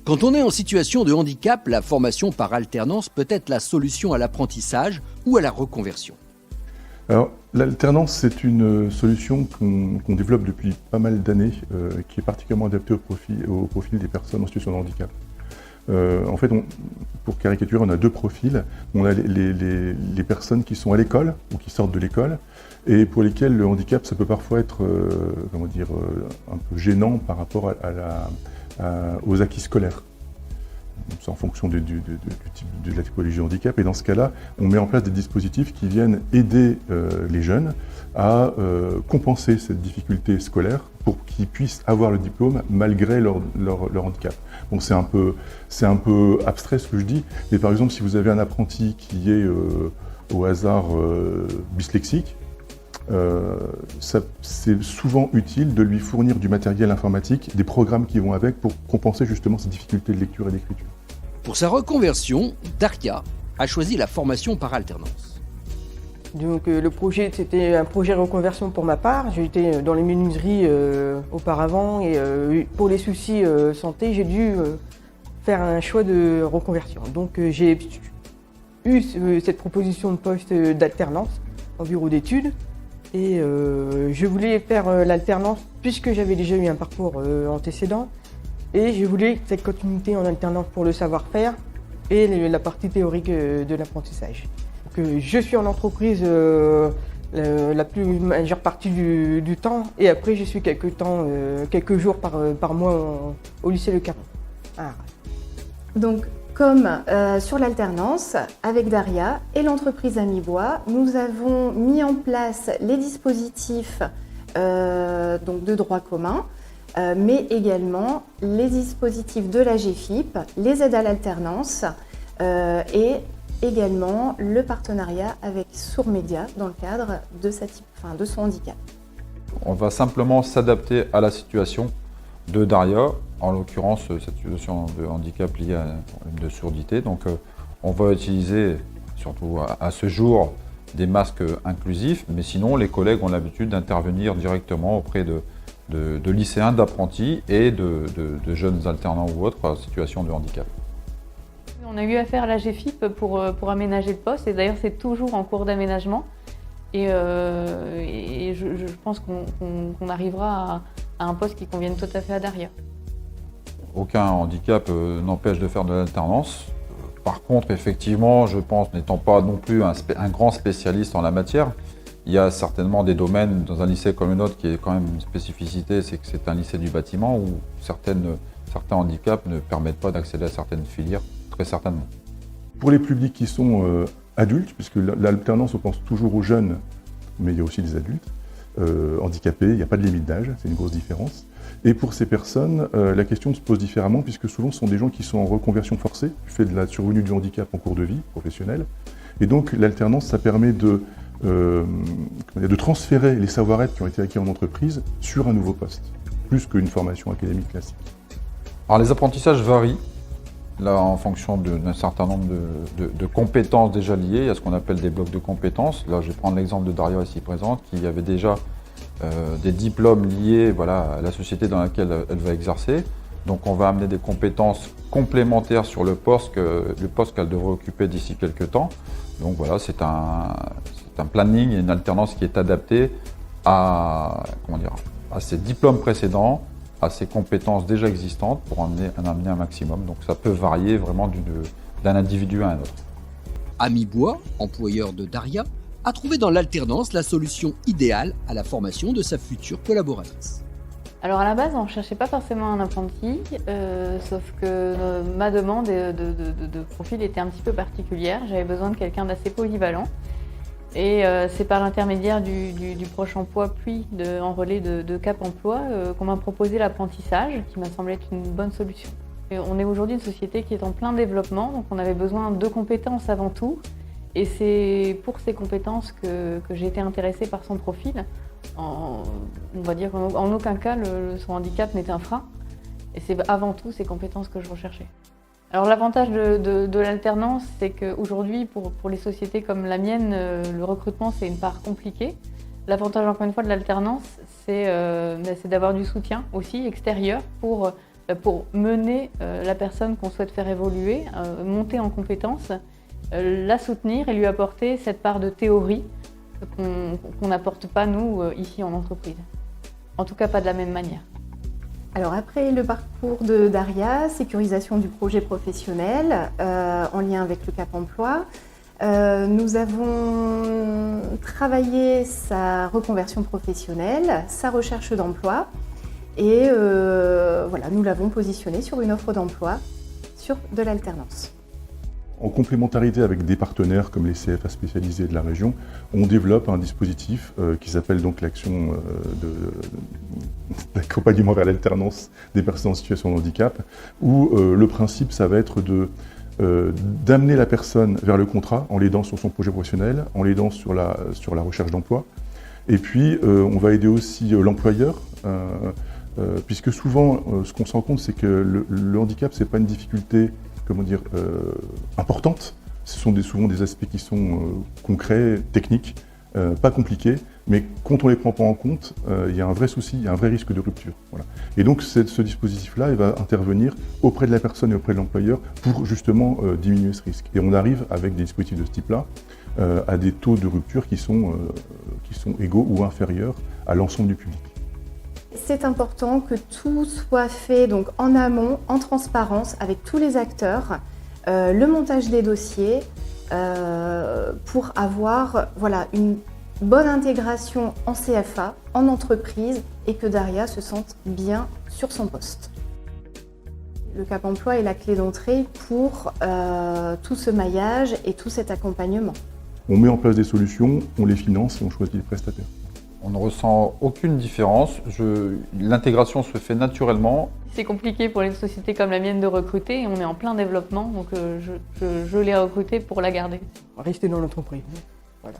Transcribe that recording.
Quand on est en situation de handicap, la formation par alternance peut être la solution à l'apprentissage ou à la reconversion. Alors, l'alternance, c'est une solution qu'on développe depuis pas mal d'années, qui est particulièrement adaptée au profil des personnes en situation de handicap. En fait, pour caricaturer, on a deux profils. On a les personnes qui sont à l'école ou qui sortent de l'école et pour lesquelles le handicap, ça peut parfois être un peu gênant par rapport aux acquis scolaires. C'est en fonction de la typologie de handicap. Et dans ce cas-là, on met en place des dispositifs qui viennent aider les jeunes à compenser cette difficulté scolaire pour qu'ils puissent avoir le diplôme malgré leur handicap. Donc c'est un peu abstrait ce que je dis, mais par exemple si vous avez un apprenti qui est au hasard dyslexique, c'est souvent utile de lui fournir du matériel informatique, des programmes qui vont avec pour compenser justement ces difficultés de lecture et d'écriture. Pour sa reconversion, Daria a choisi la formation par alternance. Donc le projet, c'était un projet reconversion pour ma part. J'étais dans les menuiseries auparavant et pour les soucis santé, j'ai dû faire un choix de reconversion. Donc j'ai eu cette proposition de poste d'alternance en bureau d'études et je voulais faire l'alternance puisque j'avais déjà eu un parcours antécédent et je voulais cette continuité en alternance pour le savoir-faire et la partie théorique de l'apprentissage. Je suis en entreprise la plus majeure partie du temps et après je suis quelques jours par mois au lycée Le Caron. Donc comme sur l'alternance, avec Daria et l'entreprise Amibois, nous avons mis en place les dispositifs donc de droit commun, mais également les dispositifs de la GFIP, les aides à l'alternance et également le partenariat avec Sourds Média dans le cadre de son handicap. On va simplement s'adapter à la situation de Daria, en l'occurrence cette situation de handicap liée à un problème de surdité. Donc on va utiliser, surtout à ce jour, des masques inclusifs, mais sinon les collègues ont l'habitude d'intervenir directement auprès de lycéens, d'apprentis et de jeunes alternants ou autres en situation de handicap. On a eu affaire à la GFIP pour aménager le poste et d'ailleurs c'est toujours en cours d'aménagement et je pense qu'on arrivera à un poste qui convienne tout à fait à Daria. Aucun handicap n'empêche de faire de l'alternance. Par contre, effectivement, je pense, n'étant pas non plus un grand spécialiste en la matière, il y a certainement des domaines dans un lycée comme le nôtre qui est quand même une spécificité, c'est que c'est un lycée du bâtiment où certains handicaps ne permettent pas d'accéder à certaines filières, très certainement. Pour les publics qui sont adultes, puisque l'alternance on pense toujours aux jeunes, mais il y a aussi des adultes, handicapés, il n'y a pas de limite d'âge, c'est une grosse différence. Et pour ces personnes, la question se pose différemment, puisque souvent ce sont des gens qui sont en reconversion forcée, du fait de la survenue du handicap en cours de vie professionnelle. Et donc l'alternance, ça permet de transférer les savoir-être qui ont été acquis en entreprise sur un nouveau poste, plus qu'une formation académique classique. Alors les apprentissages varient, là en fonction d'un certain nombre de compétences déjà liées. Il y a ce qu'on appelle des blocs de compétences. Là je vais prendre l'exemple de Daria ici présente, qui avait déjà des diplômes liés à la société dans laquelle elle va exercer. Donc on va amener des compétences complémentaires sur le poste qu'elle devrait occuper d'ici quelques temps. Donc voilà, c'est un planning et une alternance qui est adaptée à ses diplômes précédents, à ses compétences déjà existantes pour en amener un maximum. Donc ça peut varier vraiment d'un individu à un autre. Amibois, employeur de Daria, a trouvé dans l'alternance la solution idéale à la formation de sa future collaboratrice. Alors à la base, on ne cherchait pas forcément un apprenti, sauf que ma demande de profil était un petit peu particulière. J'avais besoin de quelqu'un d'assez polyvalent. Et c'est par l'intermédiaire du Proche Emploi puis en relais de Cap Emploi qu'on m'a proposé l'apprentissage, qui m'a semblé être une bonne solution. Et on est aujourd'hui une société qui est en plein développement, donc on avait besoin de compétences avant tout. Et c'est pour ces compétences que j'ai été intéressée par son profil. On va dire qu'en aucun cas son handicap n'est un frein. Et c'est avant tout ces compétences que je recherchais. Alors l'avantage de l'alternance, c'est qu'aujourd'hui, pour les sociétés comme la mienne, le recrutement c'est une part compliquée. L'avantage encore une fois de l'alternance, c'est d'avoir du soutien aussi extérieur pour pour mener la personne qu'on souhaite faire évoluer, monter en compétences, la soutenir et lui apporter cette part de théorie qu'on n'apporte pas nous ici en entreprise. En tout cas pas de la même manière. Alors après le parcours de Daria, sécurisation du projet professionnel en lien avec le Cap Emploi, nous avons travaillé sa reconversion professionnelle, sa recherche d'emploi et voilà, nous l'avons positionné sur une offre d'emploi sur de l'alternance. En complémentarité avec des partenaires comme les CFA spécialisés de la région, on développe un dispositif qui s'appelle donc l'action d'accompagnement vers l'alternance des personnes en situation de handicap, où le principe, ça va être d'amener la personne vers le contrat en l'aidant sur son projet professionnel, en l'aidant sur la recherche d'emploi. Et puis, on va aider aussi l'employeur, puisque souvent, ce qu'on se rend compte, c'est que le handicap, c'est pas une difficulté importante. Ce sont souvent des aspects qui sont concrets, techniques, pas compliqués, mais quand on les prend pas en compte, il y a un vrai souci, il y a un vrai risque de rupture. Voilà. Et donc ce dispositif-là, il va intervenir auprès de la personne et auprès de l'employeur pour justement diminuer ce risque. Et on arrive avec des dispositifs de ce type-là à des taux de rupture qui sont égaux ou inférieurs à l'ensemble du public. C'est important que tout soit fait donc en amont, en transparence, avec tous les acteurs, le montage des dossiers pour avoir une bonne intégration en CFA, en entreprise et que Daria se sente bien sur son poste. Le Cap Emploi est la clé d'entrée pour tout ce maillage et tout cet accompagnement. On met en place des solutions, on les finance et on choisit les prestataires. On ne ressent aucune différence. L'intégration se fait naturellement. C'est compliqué pour une société comme la mienne de recruter et on est en plein développement, donc je l'ai recruté pour la garder. Rester dans l'entreprise. Voilà.